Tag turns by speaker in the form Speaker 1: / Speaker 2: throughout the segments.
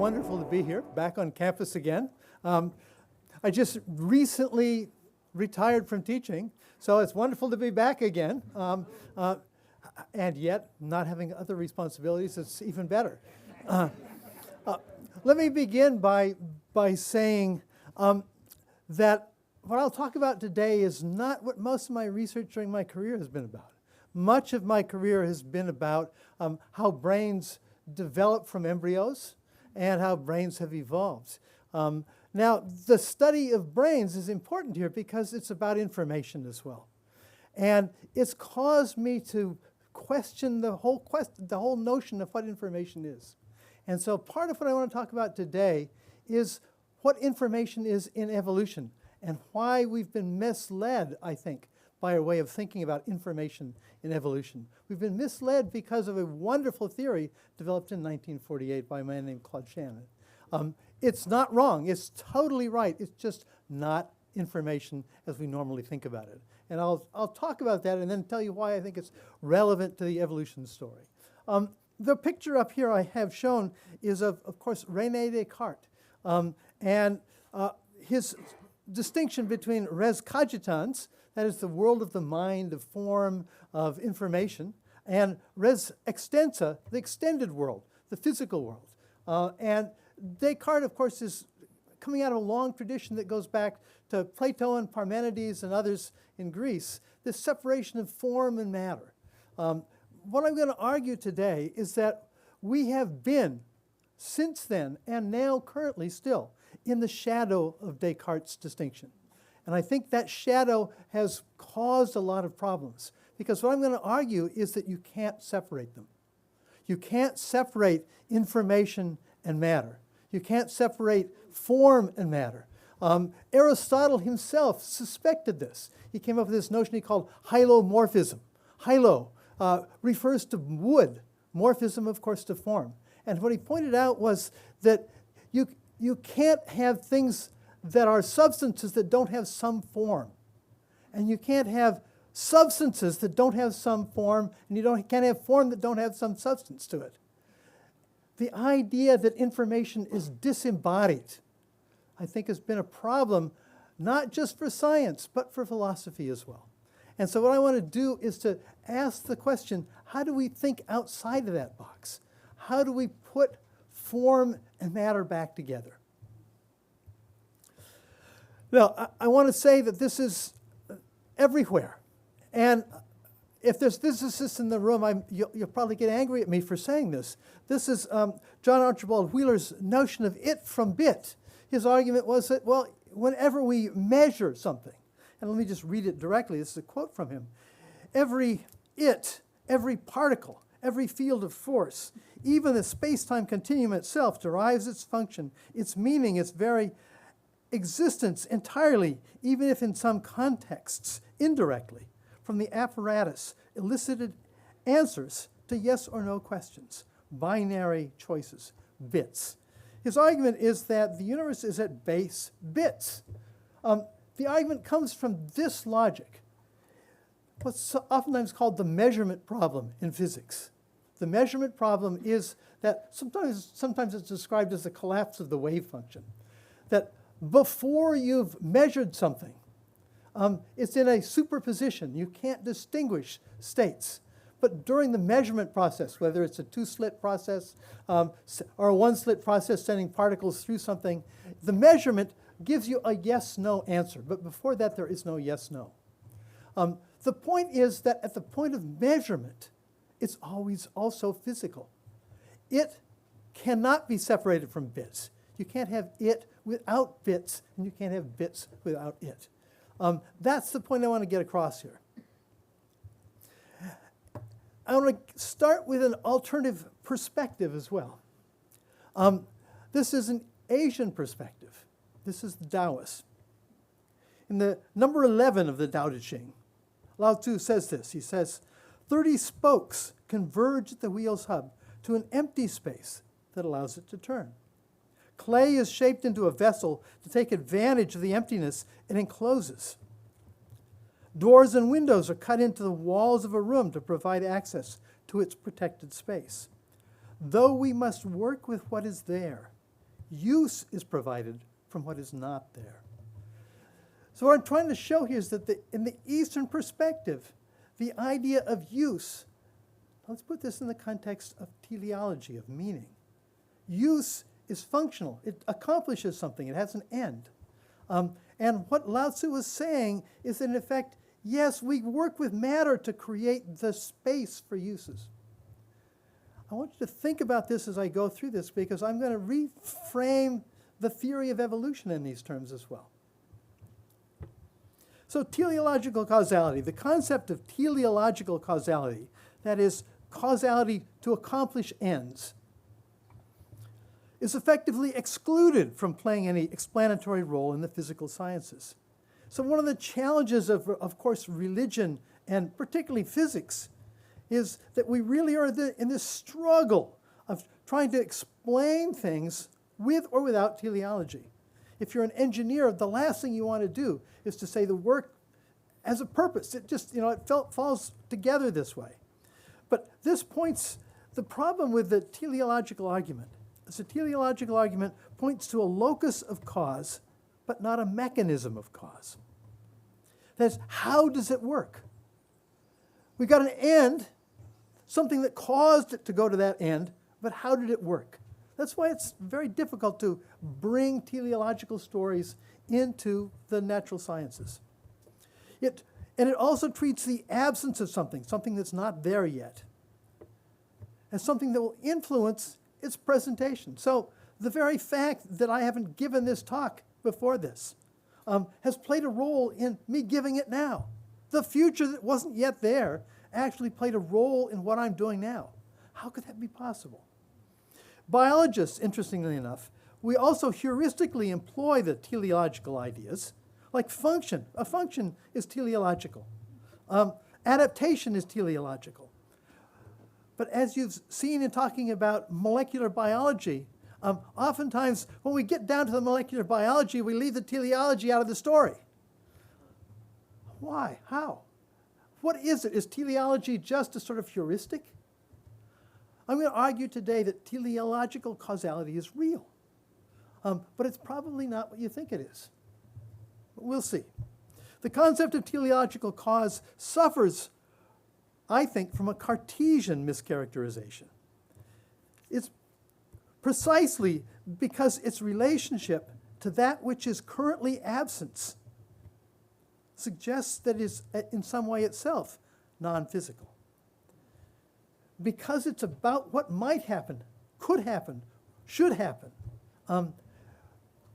Speaker 1: wonderful to be here, back on campus again. I just recently retired from teaching, so it's wonderful to be back again. And yet, not having other responsibilities, it's even better. Let me begin by saying that what I'll talk about today is not what most of my research during my career has been about. Much of my career has been about how brains develop from embryos and how brains have evolved. Now, the study of brains is important here because it's about information as well. And it's caused me to question the whole notion of what information is. And so part of what I want to talk about today is what information is in evolution and why we've been misled, I think, by a way of thinking about information in evolution. We've been misled because of a wonderful theory developed in 1948 by a man named Claude Shannon. It's not wrong. It's totally right. It's just not information as we normally think about it. And I'll talk about that and then tell you why I think it's relevant to the evolution story. The picture up here I have shown is of course, René Descartes. And his distinction between res cogitans, that is the world of the mind, of form, of information, and res extensa, the extended world, the physical world. And Descartes, of course, is coming out of a long tradition that goes back to Plato and Parmenides and others in Greece, this separation of form and matter. What I'm going to argue today is that we have been, since then, and now currently still, in the shadow of Descartes' distinction. And I think that shadow has caused a lot of problems, because what I'm going to argue is that you can't separate them. You can't separate information and matter. You can't separate form and matter. Aristotle himself suspected this. He came up with this notion he called hylomorphism. Hylo refers to wood, morphism, of course, to form. And what he pointed out was that you can't have things that are substances that don't have some form. And you can't have substances that don't have some form, and you can't have form that don't have some substance to it. The idea that information is disembodied, I think, has been a problem, not just for science, but for philosophy as well. And so what I want to do is to ask the question, how do we think outside of that box? How do we put form and matter back together? Now, I want to say that this is everywhere. And if there's physicists in the room, you'll probably get angry at me for saying this. This is John Archibald Wheeler's notion of it from bit. His argument was that, well, whenever we measure something, and let me just read it directly, this is a quote from him, every particle, every field of force, even the space-time continuum itself derives its function, its meaning, its very existence entirely, even if in some contexts, indirectly, from the apparatus elicited answers to yes or no questions, binary choices, bits. His argument is that the universe is at base bits. The argument comes from this logic, what's oftentimes called the measurement problem in physics. The measurement problem is that sometimes it's described as the collapse of the wave function. That before you've measured something, it's in a superposition. You can't distinguish states. But during the measurement process, whether it's a two-slit process or a one-slit process sending particles through something, the measurement gives you a yes-no answer. But before that, there is no yes-no. The point is that at the point of measurement, it's always also physical. It cannot be separated from bits. You can't have it without bits, and you can't have bits without it. That's the point I want to get across here. I want to start with an alternative perspective as well. This is an Asian perspective. This is the Taoist. In the number 11 of the Tao Te Ching, Lao Tzu says this. He says, 30 spokes converge at the wheel's hub to an empty space that allows it to turn. Clay is shaped into a vessel to take advantage of the emptiness it encloses. Doors and windows are cut into the walls of a room to provide access to its protected space. Though we must work with what is there, use is provided from what is not there. So what I'm trying to show here is that in the Eastern perspective, the idea of use, let's put this in the context of teleology, of meaning. Use is functional. It accomplishes something. It has an end. And what Lao Tzu was saying is that, in effect, yes, we work with matter to create the space for uses. I want you to think about this as I go through this, because I'm going to reframe the theory of evolution in these terms as well. So teleological causality, the concept of teleological causality, that is, causality to accomplish ends, is effectively excluded from playing any explanatory role in the physical sciences. So one of the challenges of course, religion and particularly physics is that we really are in this struggle of trying to explain things with or without teleology. If you're an engineer, the last thing you want to do is to say the work has a purpose. It just, it falls together this way. But this points, the problem with the teleological argument is the teleological argument points to a locus of cause, but not a mechanism of cause. That's how does it work? We got an end, something that caused it to go to that end, but how did it work? That's why it's very difficult to bring teleological stories into the natural sciences. And it also treats the absence of something that's not there yet, as something that will influence its presentation. So the very fact that I haven't given this talk before this has played a role in me giving it now. The future that wasn't yet there actually played a role in what I'm doing now. How could that be possible? Biologists, interestingly enough, we also heuristically employ the teleological ideas, like function. A function is teleological. Adaptation is teleological. But as you've seen in talking about molecular biology, oftentimes when we get down to the molecular biology, we leave the teleology out of the story. Why? How? What is it? Is teleology just a sort of heuristic? I'm going to argue today that teleological causality is real. But it's probably not what you think it is. But we'll see. The concept of teleological cause suffers, I think, from a Cartesian mischaracterization. It's precisely because its relationship to that which is currently absence suggests that it is in some way itself non-physical. Because it's about what might happen, could happen, should happen,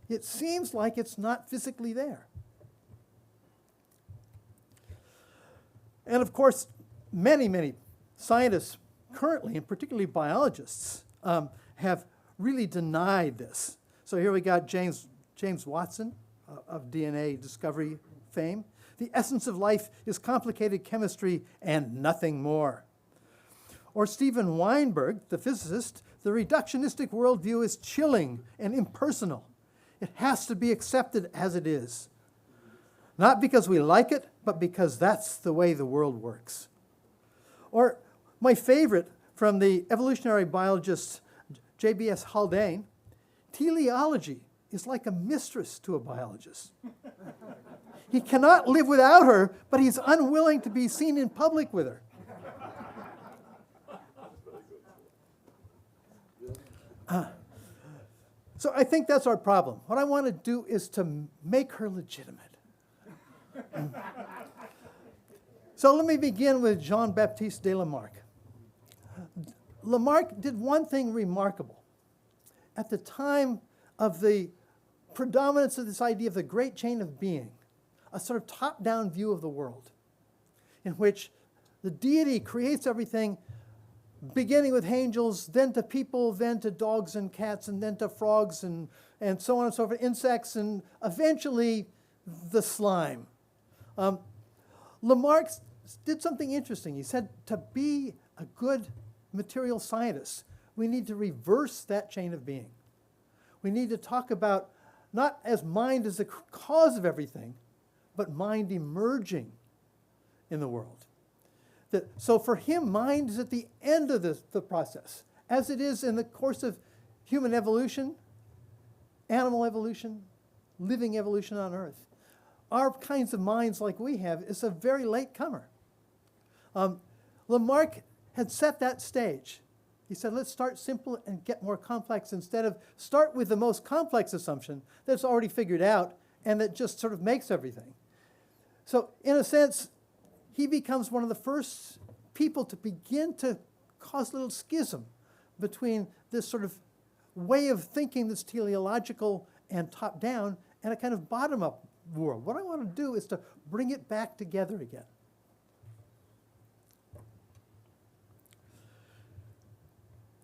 Speaker 1: it seems like it's not physically there. And of course, many scientists currently, and particularly biologists, have really denied this. So here we got James Watson of DNA discovery fame. The essence of life is complicated chemistry and nothing more. Or Steven Weinberg, the physicist, the reductionistic worldview is chilling and impersonal. It has to be accepted as it is. Not because we like it, but because that's the way the world works. Or my favorite from the evolutionary biologist J.B.S. Haldane, teleology is like a mistress to a biologist. He cannot live without her, but he's unwilling to be seen in public with her. So I think that's our problem. What I want to do is to make her legitimate. So let me begin with Jean-Baptiste de Lamarck. Lamarck did one thing remarkable. At the time of the predominance of this idea of the great chain of being, a sort of top-down view of the world, in which the deity creates everything, beginning with angels, then to people, then to dogs and cats, and then to frogs, and so on and so forth, insects, and eventually the slime. Lamarck did something interesting. He said to be a good material scientist, we need to reverse that chain of being. We need to talk about not as mind as the cause of everything, but mind emerging in the world. So for him, mind is at the end of the process. As it is in the course of human evolution, animal evolution, living evolution on Earth. Our kinds of minds like we have is a very late comer. Lamarck had set that stage. He said, let's start simple and get more complex instead of start with the most complex assumption that's already figured out and that just sort of makes everything. So in a sense, he becomes one of the first people to begin to cause a little schism between this sort of way of thinking that's teleological and top-down and a kind of bottom-up world. What I want to do is to bring it back together again.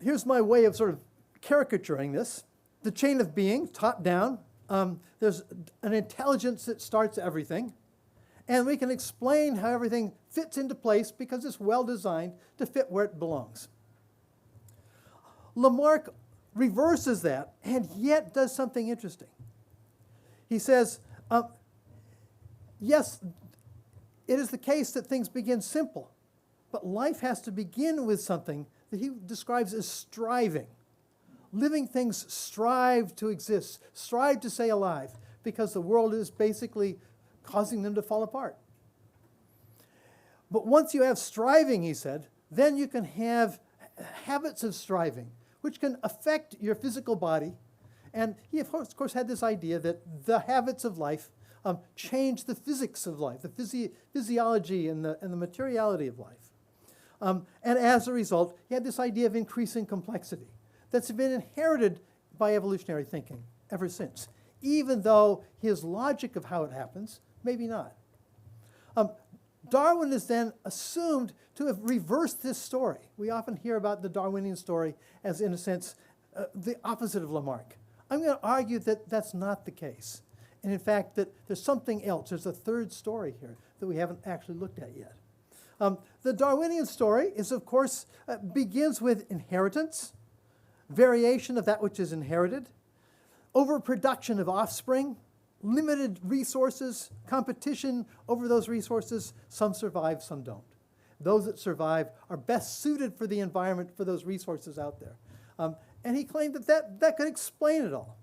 Speaker 1: Here's my way of sort of caricaturing this. The chain of being, top-down. There's an intelligence that starts everything. And we can explain how everything fits into place because it's well designed to fit where it belongs. Lamarck reverses that and yet does something interesting. He says, yes, it is the case that things begin simple, but life has to begin with something that he describes as striving. Living things strive to exist, strive to stay alive, because the world is basically causing them to fall apart. But once you have striving, he said, then you can have habits of striving, which can affect your physical body. And he, of course, had this idea that the habits of life change the physics of life, the physiology and the materiality of life. And as a result, he had this idea of increasing complexity that's been inherited by evolutionary thinking ever since, even though his logic of how it happens, maybe not. Darwin is then assumed to have reversed this story. We often hear about the Darwinian story as, in a sense, the opposite of Lamarck. I'm going to argue that that's not the case. And in fact, that there's something else. There's a third story here that we haven't actually looked at yet. The Darwinian story is, of course, begins with inheritance, variation of that which is inherited, overproduction of offspring, limited resources, competition over those resources. Some survive, some don't. Those that survive are best suited for the environment, for those resources out there. And he claimed that could explain it all.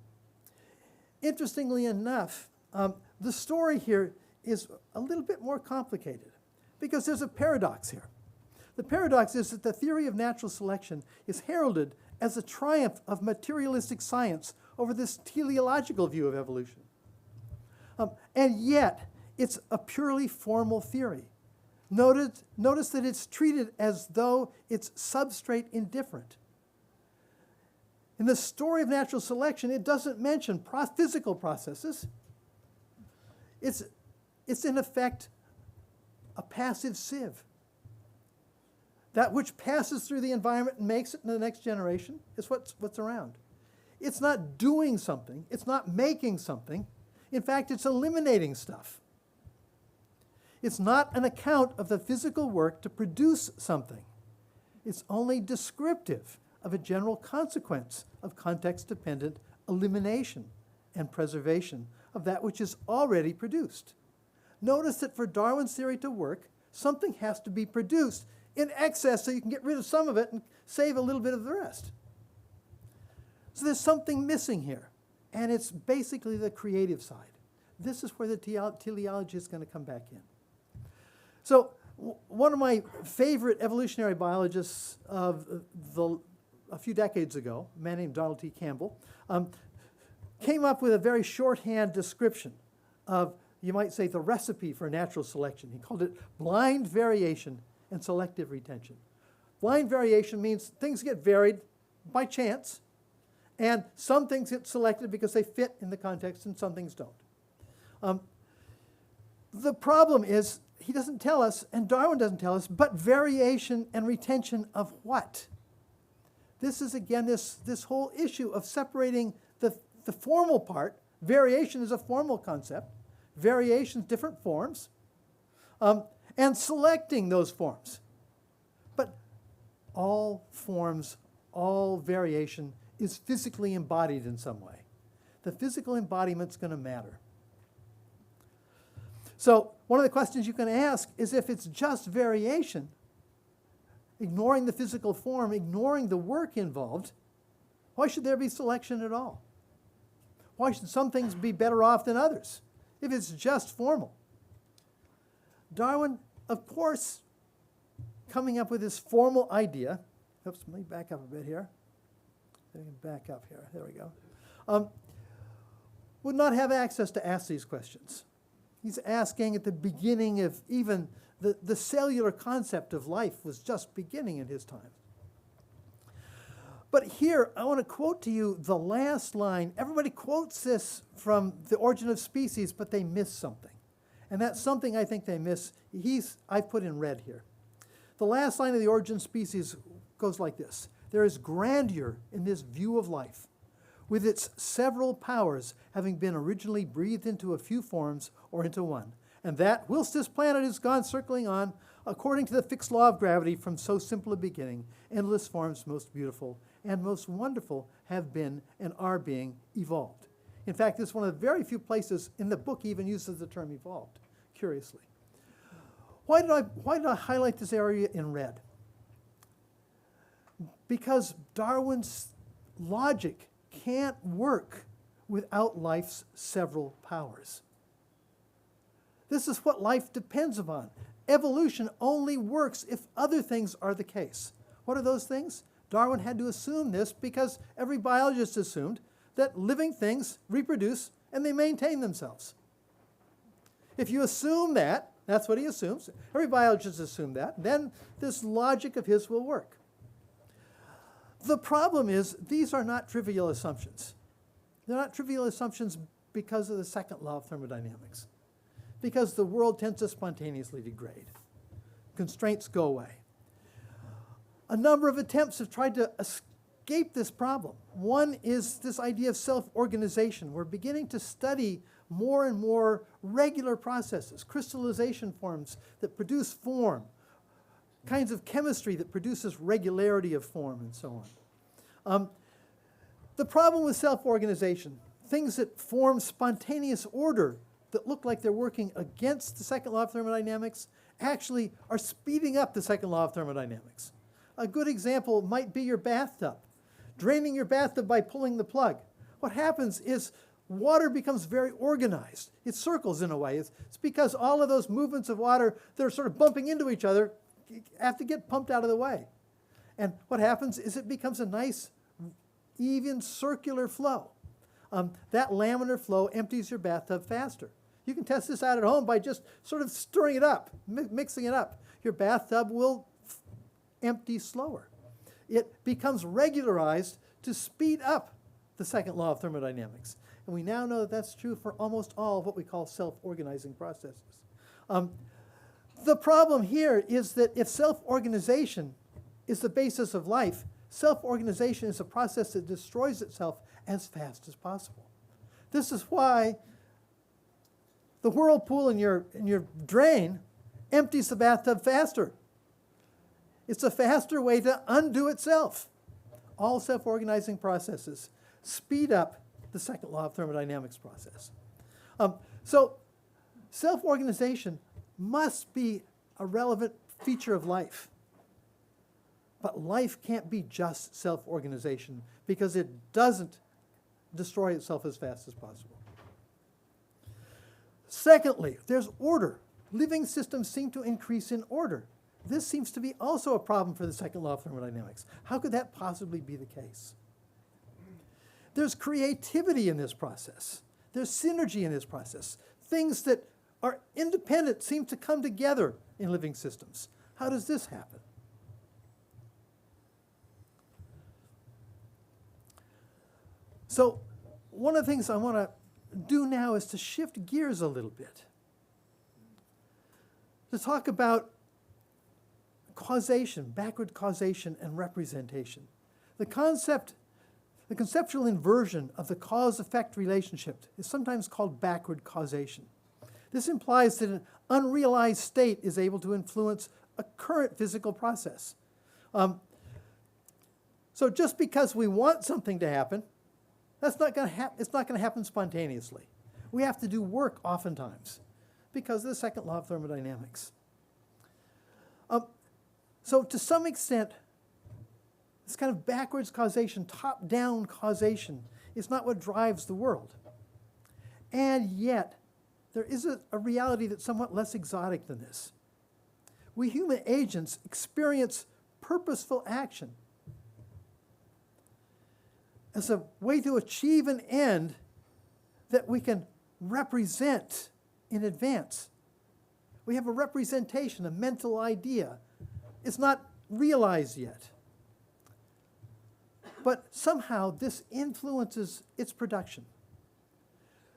Speaker 1: Interestingly enough, the story here is a little bit more complicated because there's a paradox here. The paradox is that the theory of natural selection is heralded as a triumph of materialistic science over this teleological view of evolution. And yet, it's a purely formal theory. Notice that it's treated as though it's substrate indifferent. In the story of natural selection, it doesn't mention physical processes. It's in effect a passive sieve. That which passes through the environment and makes it in the next generation is what's around. It's not doing something. It's not making something. In fact, it's eliminating stuff. It's not an account of the physical work to produce something. It's only descriptive of a general consequence of context-dependent elimination and preservation of that which is already produced. Notice that for Darwin's theory to work, something has to be produced in excess so you can get rid of some of it and save a little bit of the rest. So there's something missing here, and it's basically the creative side. This is where the teleology is going to come back in. So one of my favorite evolutionary biologists of a few decades ago, a man named Donald T. Campbell, came up with a very shorthand description of, you might say, the recipe for natural selection. He called it blind variation and selective retention. Blind variation means things get varied by chance, and some things get selected because they fit in the context and some things don't. The problem is, he doesn't tell us, and Darwin doesn't tell us, but variation and retention of what? This is, again, this whole issue of separating the formal part. Variation is a formal concept. Variations, different forms, and selecting those forms. But all forms, all variation is physically embodied in some way. The physical embodiment's going to matter. So one of the questions you can ask is, if it's just variation, ignoring the physical form, ignoring the work involved, why should there be selection at all? Why should some things be better off than others if it's just formal? Darwin, of course, coming up with this formal idea, oops, let me back up a bit here. Let me back up here, there we go. Would not have access to ask these questions. He's asking at the beginning of even the cellular concept of life was just beginning in his time. But here, I want to quote to you the last line. Everybody quotes this from The Origin of Species, but they miss something. And that's something I think they miss. I've put in red here. The last line of The Origin of Species goes like this. There is grandeur in this view of life, with its several powers having been originally breathed into a few forms or into one, and that, whilst this planet has gone circling on, according to the fixed law of gravity from so simple a beginning, endless forms most beautiful and most wonderful have been and are being evolved. In fact, this is one of the very few places in the book he even uses the term evolved, curiously. Why did I highlight this area in red? Because Darwin's logic can't work without life's several powers. This is what life depends upon. Evolution only works if other things are the case. What are those things? Darwin had to assume this because every biologist assumed that living things reproduce and they maintain themselves. If you assume that, that's what he assumes, every biologist assumed that, then this logic of his will work. The problem is these are not trivial assumptions. They're not trivial assumptions because of the second law of thermodynamics, because the world tends to spontaneously degrade. Constraints go away. A number of attempts have tried to escape this problem. One is this idea of self-organization. We're beginning to study more and more regular processes, crystallization forms that produce form, kinds of chemistry that produces regularity of form, and so on. The problem with self-organization, things that form spontaneous order that look like they're working against the second law of thermodynamics, actually are speeding up the second law of thermodynamics. A good example might be your bathtub. Draining your bathtub by pulling the plug. What happens is water becomes very organized. It circles in a way. It's because all of those movements of water that are sort of bumping into each other have to get pumped out of the way. And what happens is it becomes a nice, even circular flow. That laminar flow empties your bathtub faster. You can test this out at home by just sort of stirring it up, mixing it up. Your bathtub will empty slower. It becomes regularized to speed up the second law of thermodynamics. And we now know that that's true for almost all of what we call self-organizing processes. The problem here is that if self-organization is the basis of life, self-organization is a process that destroys itself as fast as possible. This is why the whirlpool in your drain empties the bathtub faster. It's a faster way to undo itself. All self-organizing processes speed up the second law of thermodynamics process. So self-organization must be a relevant feature of life. But life can't be just self-organization because it doesn't destroy itself as fast as possible. Secondly, there's order. Living systems seem to increase in order. This seems to be also a problem for the second law of thermodynamics. How could that possibly be the case? There's creativity in this process. There's synergy in this process. Things that are independent seem to come together in living systems. How does this happen? So one of the things I want to do now is to shift gears a little bit, to talk about causation, backward causation and representation. The conceptual inversion of the cause-effect relationship is sometimes called backward causation. This implies that an unrealized state is able to influence a current physical process. So just because we want something to happen, it's not going to happen spontaneously. We have to do work oftentimes because of the second law of thermodynamics. So to some extent, this kind of backwards causation, top-down causation, is not what drives the world. And yet, there is a reality that's somewhat less exotic than this. We human agents experience purposeful action as a way to achieve an end that we can represent in advance. We have a representation, a mental idea. It's not realized yet. But somehow this influences its production.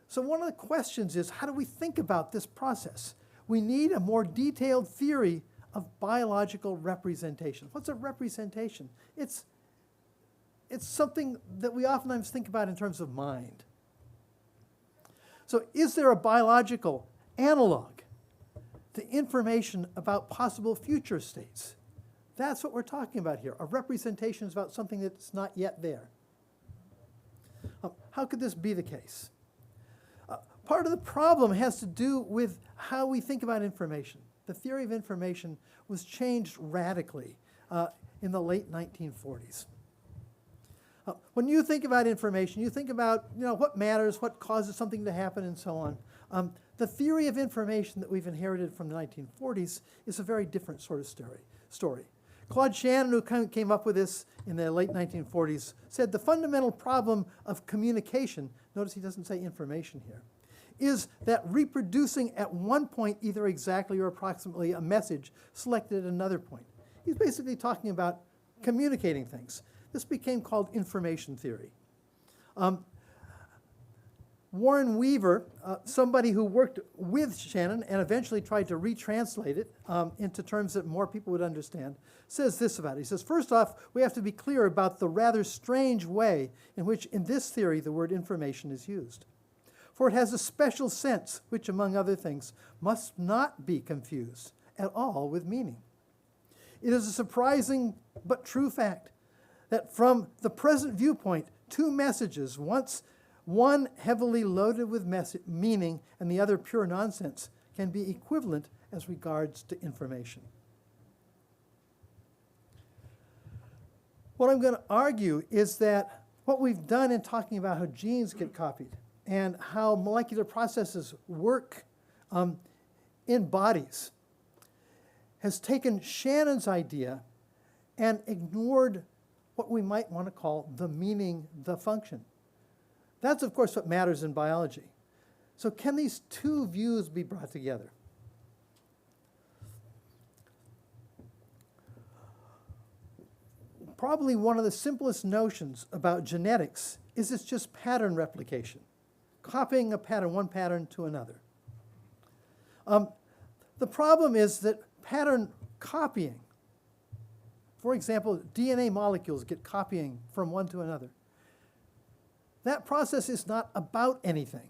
Speaker 1: So one of the questions is, how do we think about this process? We need a more detailed theory of biological representation. What's a representation? It's something that we oftentimes think about in terms of mind. So is there a biological analog to information about possible future states? That's what we're talking about here. A representation is about something that's not yet there. How could this be the case? Part of the problem has to do with how we think about information. The theory of information was changed radically in the late 1940s. When you think about information, you think about what matters, what causes something to happen, and so on. The theory of information that we've inherited from the 1940s is a very different sort of story. Claude Shannon, who came up with this in the late 1940s, said the fundamental problem of communication, notice he doesn't say information here, is that reproducing at one point either exactly or approximately a message selected at another point. He's basically talking about communicating things. This became called information theory. Warren Weaver, somebody who worked with Shannon and eventually tried to retranslate it into terms that more people would understand, says this about it. He says, first off, we have to be clear about the rather strange way in which in this theory the word information is used. For it has a special sense which, among other things, must not be confused at all with meaning. It is a surprising but true fact that from the present viewpoint, two messages, once one heavily loaded with meaning and the other pure nonsense, can be equivalent as regards to information. What I'm going to argue is that what we've done in talking about how genes get copied and how molecular processes work in bodies has taken Shannon's idea and ignored what we might want to call the meaning, the function. That's, of course, what matters in biology. So can these two views be brought together? Probably one of the simplest notions about genetics is it's just pattern replication, copying a pattern, one pattern to another. The problem is that pattern copying, for example, DNA molecules get copying from one to another. That process is not about anything.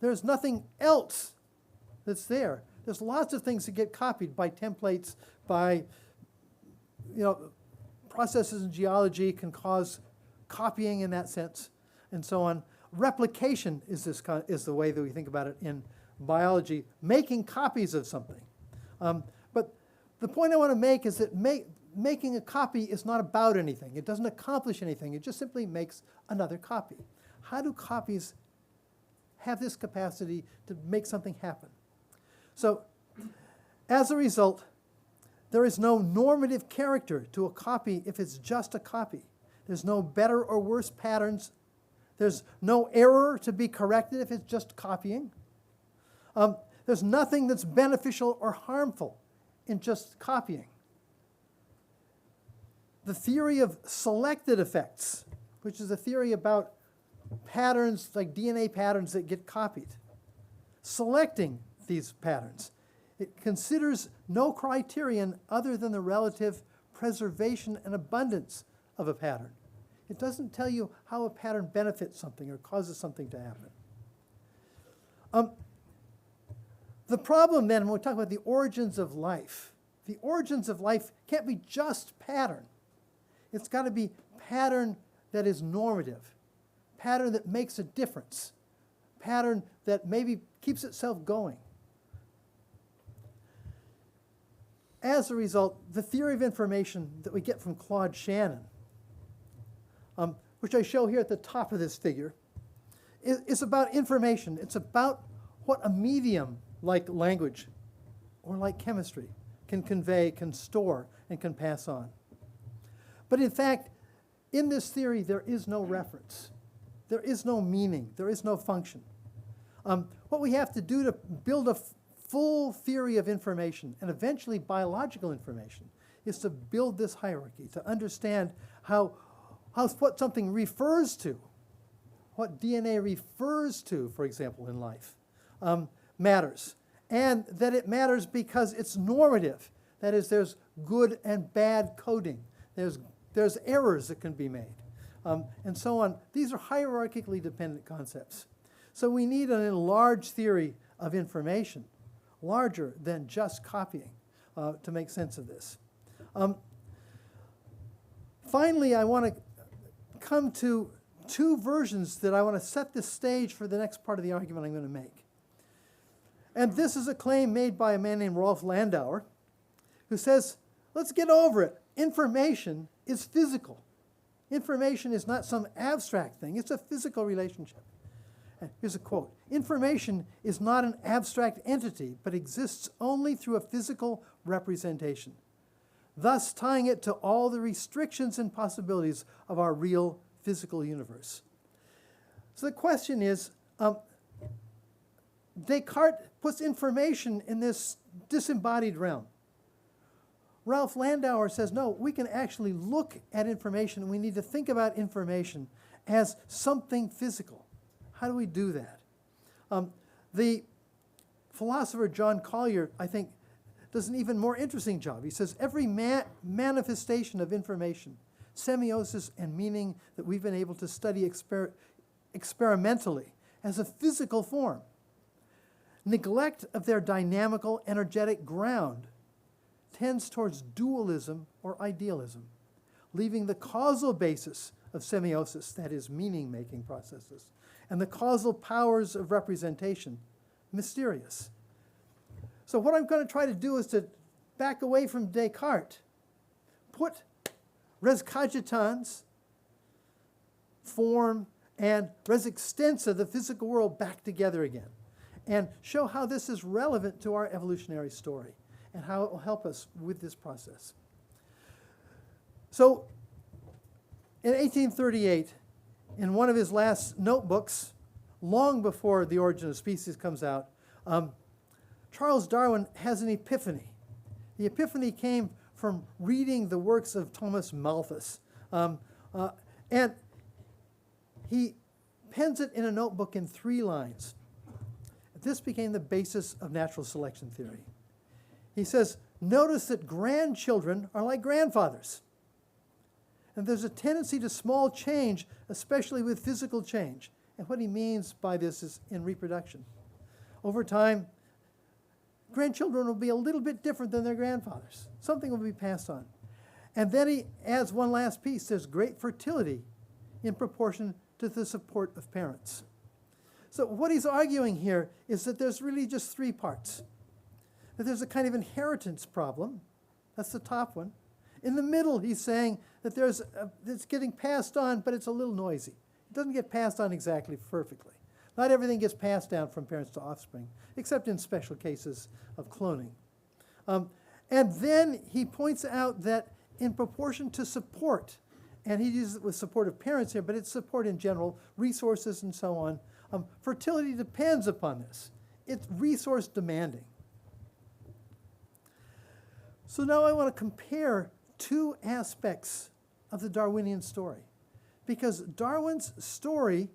Speaker 1: There's nothing else that's there. There's lots of things that get copied by templates, by processes in geology can cause copying in that sense, and so on. Replication is the way that we think about it in biology, making copies of something. But the point I want to make is that making a copy is not about anything. It doesn't accomplish anything. It just simply makes another copy. How do copies have this capacity to make something happen? So, as a result, there is no normative character to a copy if it's just a copy. There's no better or worse patterns. There's no error to be corrected if it's just copying. There's nothing that's beneficial or harmful in just copying. The theory of selected effects, which is a theory about patterns like DNA patterns that get copied, selecting these patterns. It considers no criterion other than the relative preservation and abundance of a pattern. It doesn't tell you how a pattern benefits something or causes something to happen. The problem then, when we talk about the origins of life can't be just pattern. It's got to be pattern that is normative, pattern that makes a difference, pattern that maybe keeps itself going. As a result, the theory of information that we get from Claude Shannon, which I show here at the top of this figure, is about information. It's about what a medium like language or like chemistry can convey, can store, and can pass on. But in fact, in this theory, there is no reference. There is no meaning. There is no function. What we have to do to build a full theory of information, and eventually biological information, is to build this hierarchy, to understand what something refers to, what DNA refers to, for example, in life, matters. And that it matters because it's normative. That is, there's good and bad coding. There's errors that can be made, and so on. These are hierarchically dependent concepts. So we need an enlarged theory of information, larger than just copying, to make sense of this. Finally, I want to come to two versions that I want to set the stage for the next part of the argument I'm going to make. And this is a claim made by a man named Rolf Landauer, who says, let's get over it. Information is physical. Information is not some abstract thing. It's a physical relationship. And here's a quote. Information is not an abstract entity, but exists only through a physical representation, thus tying it to all the restrictions and possibilities of our real physical universe. So the question is, Descartes puts information in this disembodied realm. Rolf Landauer says, no, we can actually look at information, and we need to think about information as something physical. How do we do that? The philosopher John Collier, I think, does an even more interesting job. He says every manifestation of information, semiosis and meaning that we've been able to study experimentally as a physical form, neglect of their dynamical, energetic ground tends towards dualism or idealism, leaving the causal basis of semiosis, that is, meaning-making processes, and the causal powers of representation mysterious. So what I'm going to try to do is to back away from Descartes, put res cogitans, form, and res extensa, the physical world, back together again, and show how this is relevant to our evolutionary story and how it will help us with this process. So in 1838, in one of his last notebooks, long before The Origin of Species comes out, Charles Darwin has an epiphany. The epiphany came from reading the works of Thomas Malthus. And he pens it in a notebook in 3 lines. This became the basis of natural selection theory. He says, notice that grandchildren are like grandfathers. And there's a tendency to small change, especially with physical change. And what he means by this is in reproduction. Over time, grandchildren will be a little bit different than their grandfathers. Something will be passed on. And then he adds one last piece. There's great fertility in proportion to the support of parents. So what he's arguing here is that there's really just 3 parts. That there's a kind of inheritance problem. That's the top one. In the middle, he's saying that it's getting passed on, but it's a little noisy. It doesn't get passed on exactly perfectly. Not everything gets passed down from parents to offspring, except in special cases of cloning. And then he points out that in proportion to support, and he uses it with support of parents here, but it's support in general, resources and so on, fertility depends upon this. It's resource demanding. So now I want to compare 2 aspects of the Darwinian story. Because Darwin's story,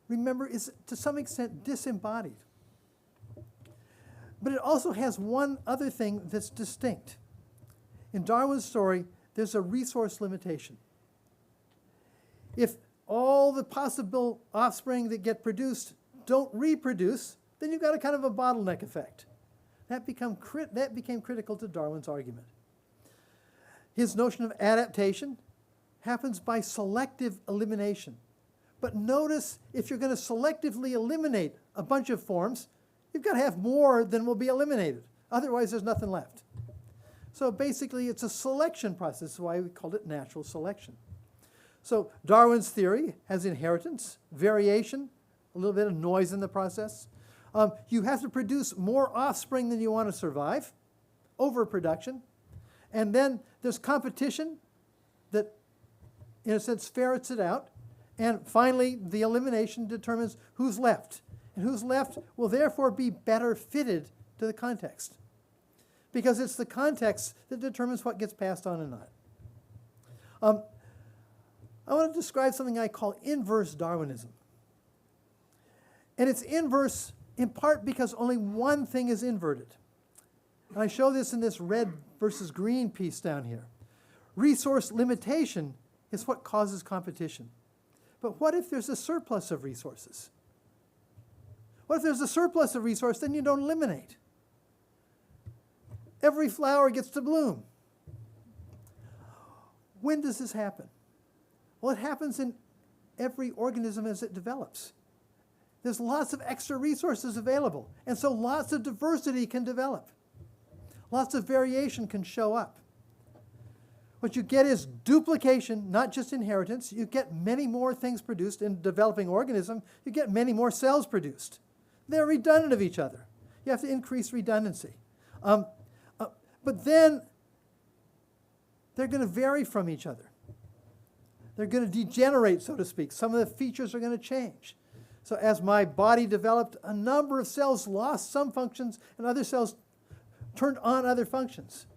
Speaker 1: remember, is to some extent disembodied. But it also has one other thing that's distinct. In Darwin's story, there's a resource limitation. If all the possible offspring that get produced don't reproduce, then you've got a kind of a bottleneck effect. That became critical to Darwin's argument. His notion of adaptation happens by selective elimination. But notice, if you're going to selectively eliminate a bunch of forms, you've got to have more than will be eliminated. Otherwise, there's nothing left. So basically, it's a selection process. That's why we called it natural selection. So Darwin's theory has inheritance, variation, a little bit of noise in the process. You have to produce more offspring than you want to survive, overproduction. And then there's competition that, in a sense, ferrets it out. And finally, the elimination determines who's left. And who's left will therefore be better fitted to the context, because it's the context that determines what gets passed on and not. I want to describe something I call inverse Darwinism. And it's inverse in part because only one thing is inverted. And I show this in this red versus green piece down here. Resource limitation is what causes competition. But what if there's a surplus of resources? What if there's a surplus of resource, then you don't eliminate? Every flower gets to bloom. When does this happen? Well, it happens in every organism as it develops. There's lots of extra resources available, and so lots of diversity can develop. Lots of variation can show up. What you get is duplication, not just inheritance. You get many more things produced in a developing organism. You get many more cells produced. They're redundant of each other. You have to increase redundancy. But then they're going to vary from each other. They're going to degenerate, so to speak. Some of the features are going to change. So as my body developed, a number of cells lost some functions and other cells turned on other functions.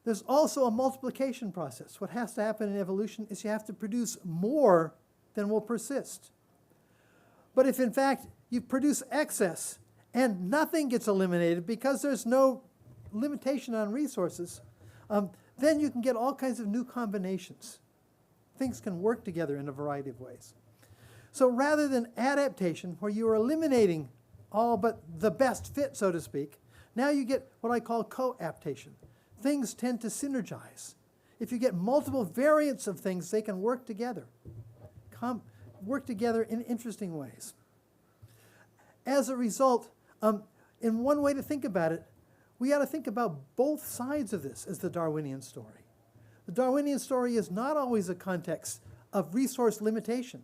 Speaker 1: There's also a multiplication process. What has to happen in evolution is you have to produce more than will persist. But if in fact you produce excess and nothing gets eliminated because there's no limitation on resources, then you can get all kinds of new combinations. Things can work together in a variety of ways. So rather than adaptation, where you are eliminating all but the best fit, so to speak, now you get what I call coaptation. Things tend to synergize. If you get multiple variants of things, they can work together, work together in interesting ways. As a result, in one way to think about it, we ought to think about both sides of this as the Darwinian story. The Darwinian story is not always a context of resource limitation.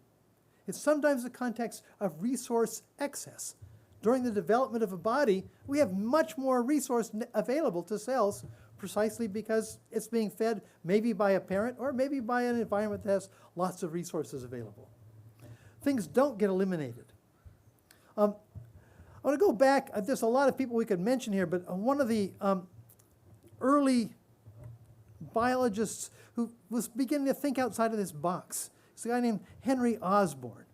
Speaker 1: It's sometimes a context of resource excess. During the development of a body, we have much more resource available to cells precisely because it's being fed maybe by a parent or maybe by an environment that has lots of resources available. Things don't get eliminated. I want to go back. There's a lot of people we could mention here, but one of the early biologists who was beginning to think outside of this box is a guy named Henry Osborn.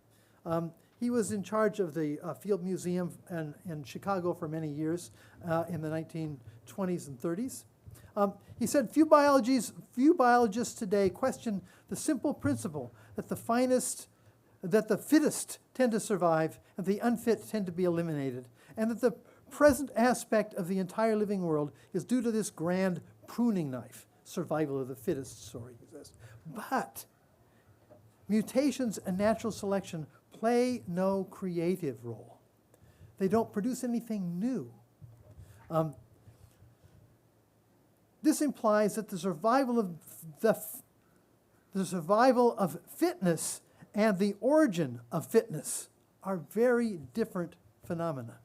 Speaker 1: He was in charge of the Field Museum in Chicago for many years in the 1920s and 30s. He said, few biologists today question the simple principle that the fittest tend to survive and the unfit tend to be eliminated, and that the present aspect of the entire living world is due to this grand pruning knife, survival of the fittest story exists. But mutations and natural selection play no creative role. They don't produce anything new. This implies that the survival of fitness and the origin of fitness are very different phenomena.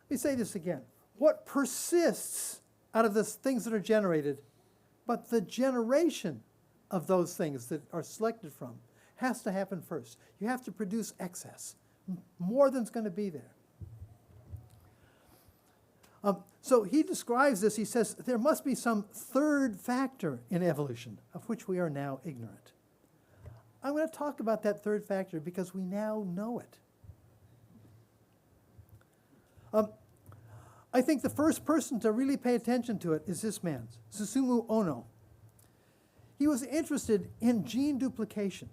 Speaker 1: Let me say this again. What persists out of the things that are generated, but the generation of those things that are selected from has to happen first. You have to produce excess, more than's going to be there. So he describes this, he says, there must be some third factor in evolution of which we are now ignorant. I'm going to talk about that third factor because we now know it. I think the first person to really pay attention to it is this man, Susumu Ono. He was interested in gene duplication.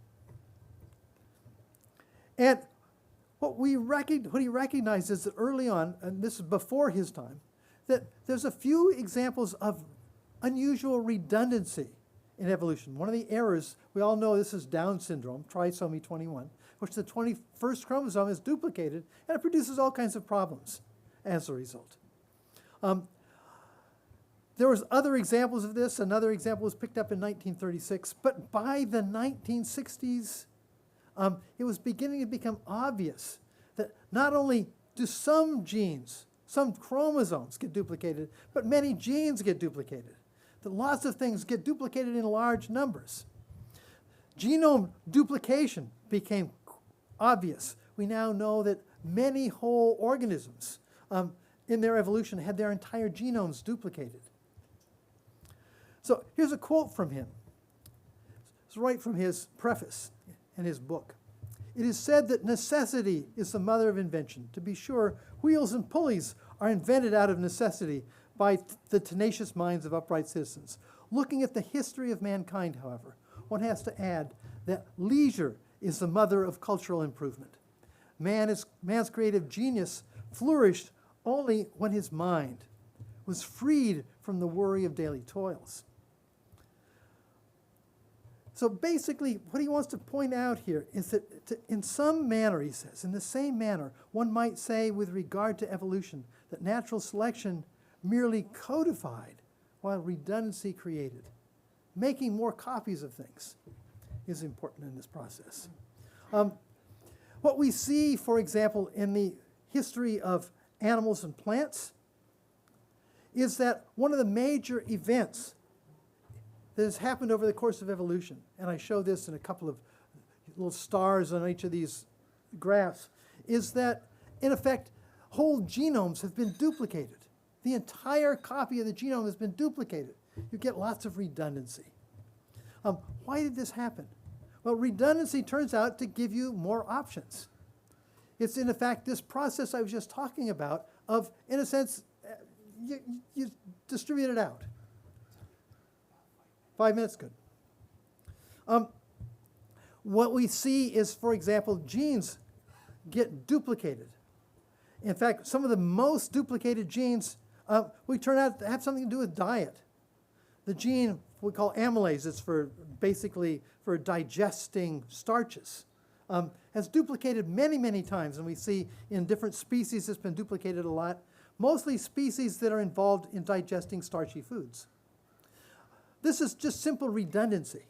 Speaker 1: And what he recognized is that early on, and this is before his time, that there's a few examples of unusual redundancy in evolution. One of the errors, we all know this is Down syndrome, trisomy 21, which the 21st chromosome is duplicated, and it produces all kinds of problems as a result. There was other examples of this. Another example was picked up in 1936. But by the 1960s, it was beginning to become obvious that not only do some genes, some chromosomes get duplicated, but many genes get duplicated. That lots of things get duplicated in large numbers. Genome duplication became obvious. We now know that many whole organisms in their evolution had their entire genomes duplicated. So here's a quote from him. It's right from his preface in his book. It is said that necessity is the mother of invention. To be sure, wheels and pulleys are invented out of necessity by the tenacious minds of upright citizens. Looking at the history of mankind, however, one has to add that leisure is the mother of cultural improvement. Man's creative genius flourished only when his mind was freed from the worry of daily toils. So basically, what he wants to point out here is that in some manner, he says, in the same manner, one might say with regard to evolution that natural selection merely codified while redundancy created. Making more copies of things is important in this process. What we see, for example, in the history of animals and plants is that one of the major events that has happened over the course of evolution, and I show this in a couple of little stars on each of these graphs, is that, in effect, whole genomes have been duplicated. The entire copy of the genome has been duplicated. You get lots of redundancy. Why did this happen? Well, redundancy turns out to give you more options. It's, in effect, this process I was just talking about of, in a sense, you distribute it out. 5 minutes, good. What we see is, for example, genes get duplicated. In fact, some of the most duplicated genes we turn out to have something to do with diet. The gene we call amylase, it's for basically for digesting starches, has duplicated many, many times, and we see in different species it's been duplicated a lot, mostly species that are involved in digesting starchy foods. This is just simple redundancy.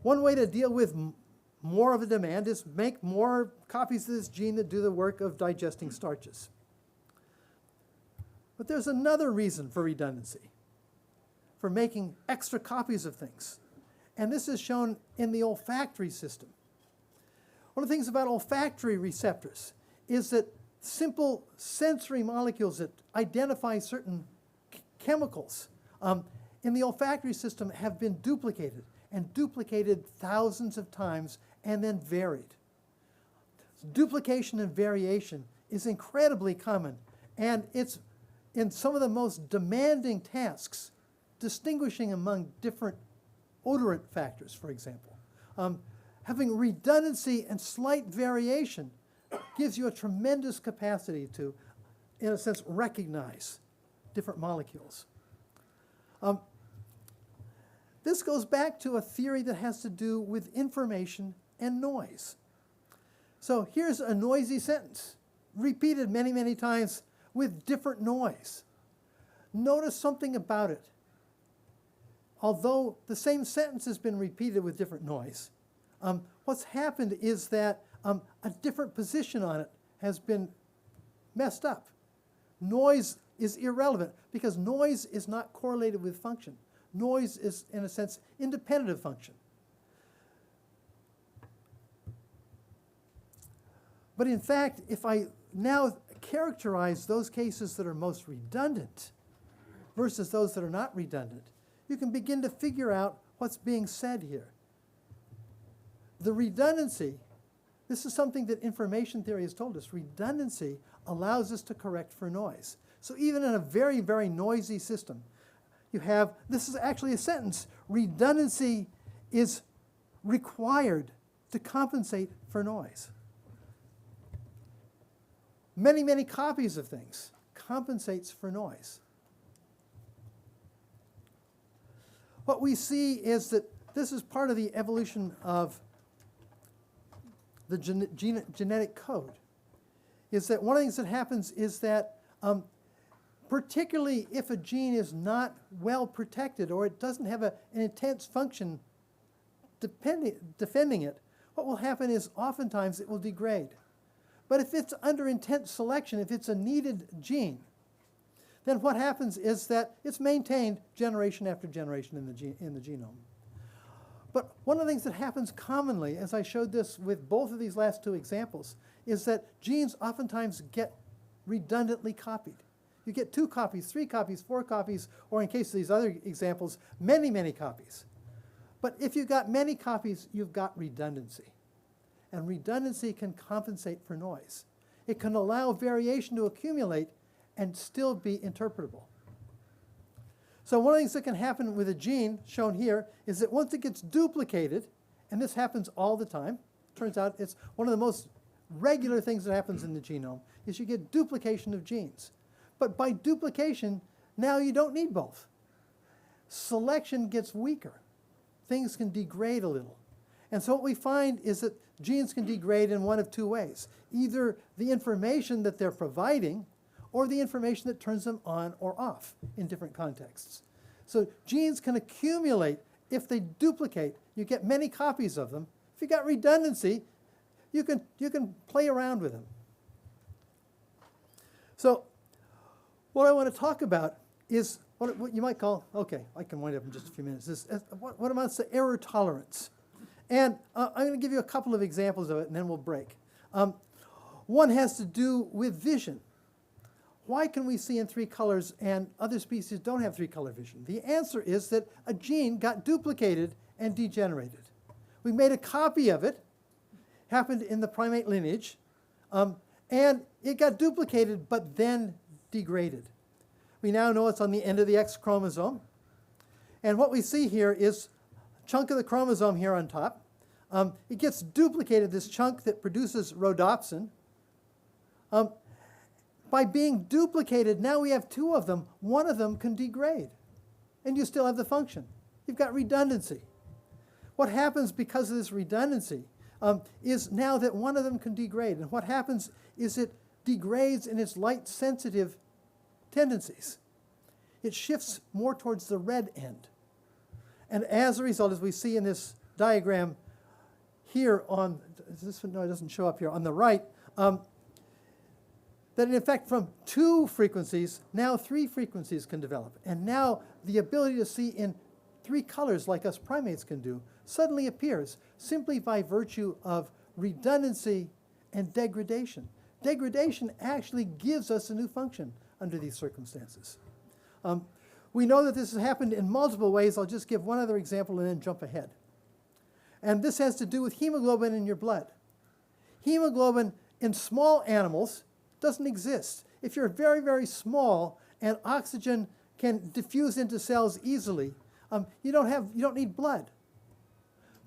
Speaker 1: One way to deal with more of a demand is make more copies of this gene that do the work of digesting starches. But there's another reason for redundancy, for making extra copies of things. And this is shown in the olfactory system. One of the things about olfactory receptors is that simple sensory molecules that identify certain chemicals in the olfactory system have been duplicated, and duplicated thousands of times and then varied. Duplication and variation is incredibly common, and it's in some of the most demanding tasks, distinguishing among different odorant factors, for example. Having redundancy and slight variation gives you a tremendous capacity to, in a sense, recognize different molecules. This goes back to a theory that has to do with information and noise. So here's a noisy sentence, repeated many, many times with different noise. Notice something about it. Although the same sentence has been repeated with different noise, what's happened is that a different position on it has been messed up. Noise is irrelevant because noise is not correlated with function. Noise is, in a sense, independent of function. But in fact, if I now characterize those cases that are most redundant versus those that are not redundant, you can begin to figure out what's being said here. The redundancy, this is something that information theory has told us. Redundancy allows us to correct for noise. So even in a very, very noisy system, you have, this is actually a sentence, redundancy is required to compensate for noise. Many, many copies of things compensates for noise. What we see is that this is part of the evolution of the genetic code, is that one of the things that happens is that particularly if a gene is not well protected or it doesn't have an intense function defending it, what will happen is oftentimes it will degrade. But if it's under intense selection, if it's a needed gene, then what happens is that it's maintained generation after generation in the genome. But one of the things that happens commonly, as I showed this with both of these last two examples, is that genes oftentimes get redundantly copied. You get 2 copies, 3 copies, 4 copies, or in case of these other examples, many, many copies. But if you've got many copies, you've got redundancy. And redundancy can compensate for noise. It can allow variation to accumulate and still be interpretable. So one of the things that can happen with a gene, shown here, is that once it gets duplicated, and this happens all the time, turns out it's one of the most regular things that happens in the genome, is you get duplication of genes. But by duplication, now you don't need both. Selection gets weaker. Things can degrade a little. And so what we find is that genes can degrade in one of 2 ways. Either the information that they're providing or the information that turns them on or off in different contexts. So genes can accumulate if they duplicate. You get many copies of them. If you got redundancy, you can play around with them. So what I want to talk about is what you might call, okay, I can wind up in just a few minutes, is what amounts to error tolerance. And I'm going to give you a couple of examples of it, and then we'll break. One has to do with vision. Why can we see in 3 colors and other species don't have 3-color vision? The answer is that a gene got duplicated and degenerated. We made a copy of it, happened in the primate lineage, and it got duplicated but then degraded. We now know it's on the end of the X chromosome. And what we see here is a chunk of the chromosome here on top. It gets duplicated, this chunk that produces rhodopsin. By being duplicated, now we have 2 of them. One of them can degrade, and you still have the function. You've got redundancy. What happens because of this redundancy is now that one of them can degrade, and what happens is it degrades in its light-sensitive tendencies. It shifts more towards the red end. And as a result, as we see in this diagram here on, no, it doesn't show up here, on the right, that in fact from 2 frequencies, now 3 frequencies can develop. And now the ability to see in 3 colors like us primates can do suddenly appears simply by virtue of redundancy and degradation. Degradation actually gives us a new function under these circumstances. We know that this has happened in multiple ways. I'll just give one other example and then jump ahead. And this has to do with hemoglobin in your blood. Hemoglobin in small animals doesn't exist. If you're very, very small and oxygen can diffuse into cells easily, you don't need blood.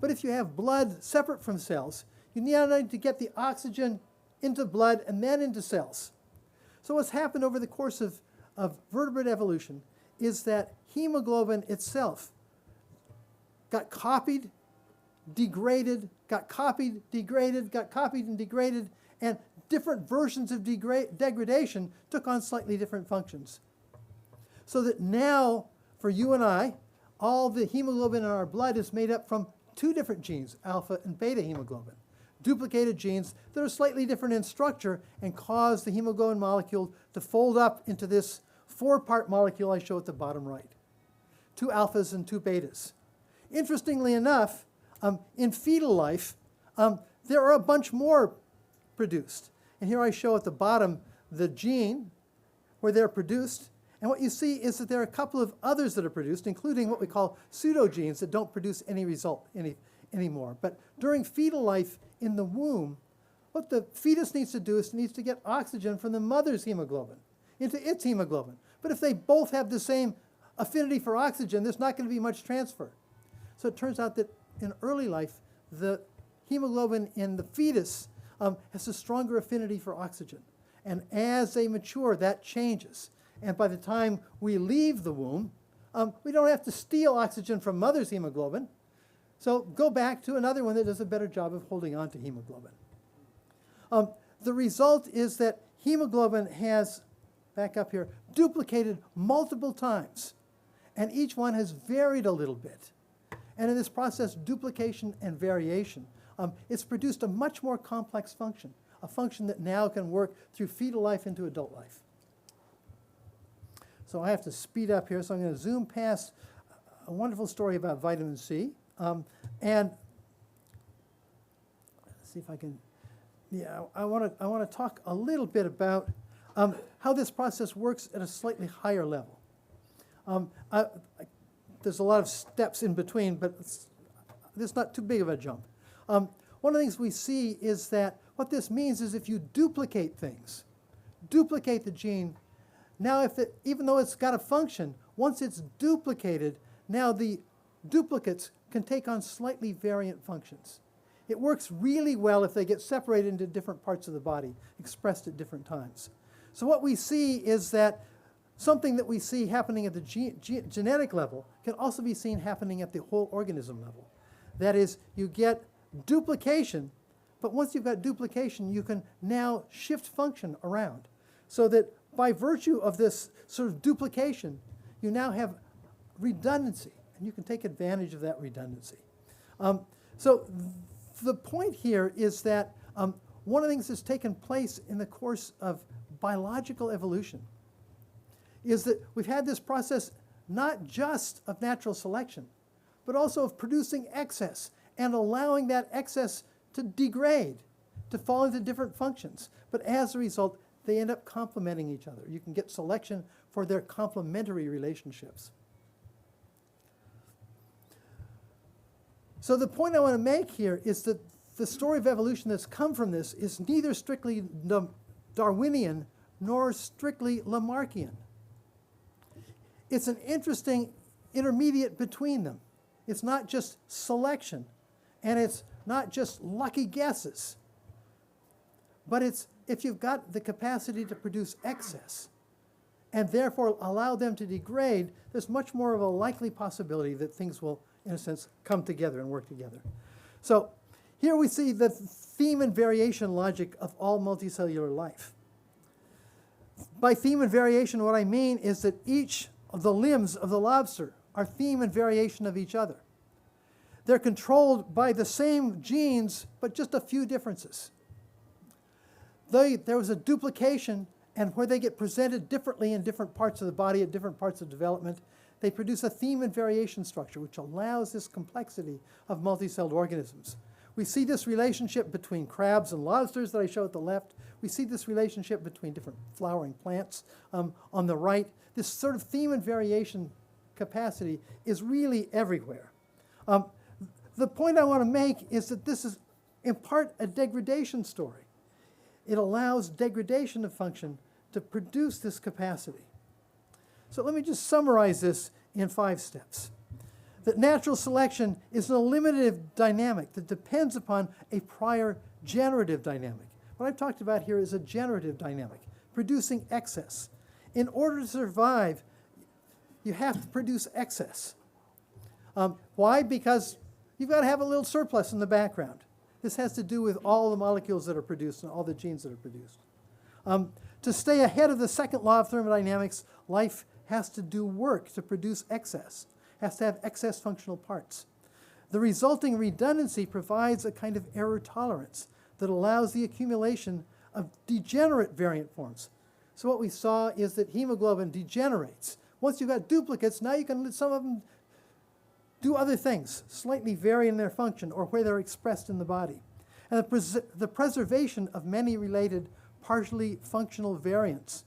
Speaker 1: But if you have blood separate from cells, you need to get the oxygen into blood and then into cells. So what's happened over the course of vertebrate evolution is that hemoglobin itself got copied, degraded, got copied, degraded, got copied and degraded, and different versions of degradation took on slightly different functions. So that now, for you and I, all the hemoglobin in our blood is made up from 2 different genes, alpha and beta hemoglobin. Duplicated genes that are slightly different in structure and cause the hemoglobin molecule to fold up into this 4-part molecule I show at the bottom right. 2 alphas and 2 betas. Interestingly enough, in fetal life, there are a bunch more produced. And here I show at the bottom the gene where they're produced. And what you see is that there are a couple of others that are produced, including what we call pseudogenes that don't produce any result anymore. But during fetal life in the womb, what the fetus needs to do is it needs to get oxygen from the mother's hemoglobin into its hemoglobin. But if they both have the same affinity for oxygen, there's not going to be much transfer. So it turns out that in early life, the hemoglobin in the fetus has a stronger affinity for oxygen. And as they mature, that changes. And by the time we leave the womb, we don't have to steal oxygen from mother's hemoglobin. So go back to another one that does a better job of holding on to hemoglobin. The result is that hemoglobin has back up here, duplicated multiple times. And each one has varied a little bit. And in this process, duplication and variation, it's produced a much more complex function, a function that now can work through fetal life into adult life. So I have to speed up here, so I'm going to zoom past a wonderful story about vitamin C. And let's see if I can, yeah, I want to talk a little bit about how this process works at a slightly higher level. There's a lot of steps in between, but it's not too big of a jump. One of the things we see is that what this means is if you duplicate things, duplicate the gene, now even though it's got a function, once it's duplicated, now the duplicates can take on slightly variant functions. It works really well if they get separated into different parts of the body, expressed at different times. So what we see is that something that we see happening at the genetic level can also be seen happening at the whole organism level. That is, you get duplication, but once you've got duplication, you can now shift function around. So that by virtue of this sort of duplication, you now have redundancy, and you can take advantage of that redundancy. So the point here is that one of the things that's taken place in the course of biological evolution is that we've had this process not just of natural selection, but also of producing excess and allowing that excess to degrade, to fall into different functions. But as a result, they end up complementing each other. You can get selection for their complementary relationships. So the point I want to make here is that the story of evolution that's come from this is neither strictly Darwinian nor strictly Lamarckian. It's an interesting intermediate between them. It's not just selection, and it's not just lucky guesses, but it's if you've got the capacity to produce excess and therefore allow them to degrade, there's much more of a likely possibility that things will, in a sense, come together and work together. So here we see the theme and variation logic of all multicellular life. By theme and variation, what I mean is that each of the limbs of the lobster are theme and variation of each other. They're controlled by the same genes, but just a few differences. There was a duplication, and where they get presented differently in different parts of the body at different parts of development, they produce a theme and variation structure, which allows this complexity of multicelled organisms. We see this relationship between crabs and lobsters that I show at the left. We see this relationship between different flowering plants on the right. This sort of theme and variation capacity is really everywhere. The point I want to make is that this is, in part, a degradation story. It allows degradation of function to produce this capacity. So let me just summarize this in 5 steps. That natural selection is an eliminative dynamic that depends upon a prior generative dynamic. What I've talked about here is a generative dynamic, producing excess. In order to survive, you have to produce excess. Why? Because you've got to have a little surplus in the background. This has to do with all the molecules that are produced and all the genes that are produced. To stay ahead of the second law of thermodynamics, life has to do work to produce excess, has to have excess functional parts. The resulting redundancy provides a kind of error tolerance that allows the accumulation of degenerate variant forms. So what we saw is that hemoglobin degenerates. Once you've got duplicates, now you can let some of them do other things, slightly vary in their function or where they're expressed in the body. And the preservation of many related partially functional variants.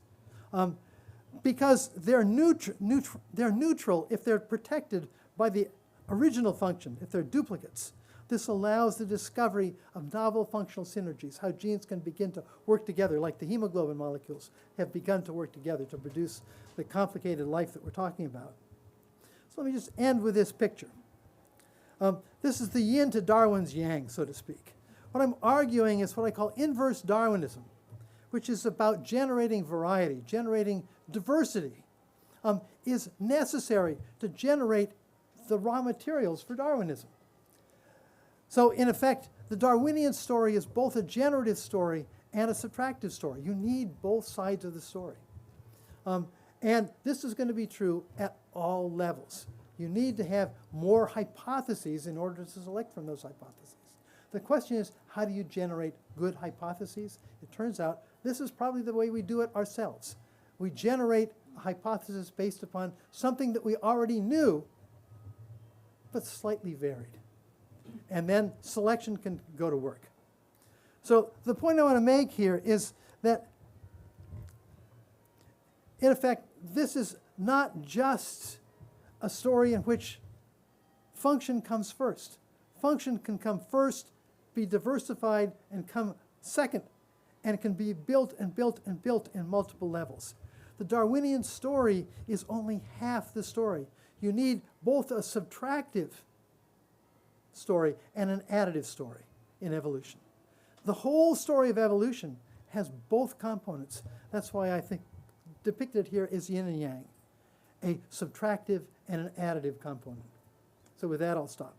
Speaker 1: Because they're neutral if they're protected by the original function, if they're duplicates. This allows the discovery of novel functional synergies, how genes can begin to work together, like the hemoglobin molecules have begun to work together to produce the complicated life that we're talking about. So let me just end with this picture. This is the yin to Darwin's yang, so to speak. What I'm arguing is what I call inverse Darwinism, which is about generating variety, generating diversity, is necessary to generate the raw materials for Darwinism. So in effect, the Darwinian story is both a generative story and a subtractive story. You need both sides of the story. And this is going to be true at all levels. You need to have more hypotheses in order to select from those hypotheses. The question is, how do you generate good hypotheses? It turns out this is probably the way we do it ourselves. We generate a hypothesis based upon something that we already knew, but slightly varied. And then selection can go to work. So the point I want to make here is that, in effect, this is not just a story in which function comes first. Function can come first, be diversified, and come second, and can be built and built and built in multiple levels. The Darwinian story is only half the story. You need both a subtractive story and an additive story in evolution. The whole story of evolution has both components. That's why I think depicted here is yin and yang, a subtractive and an additive component. So with that, I'll stop.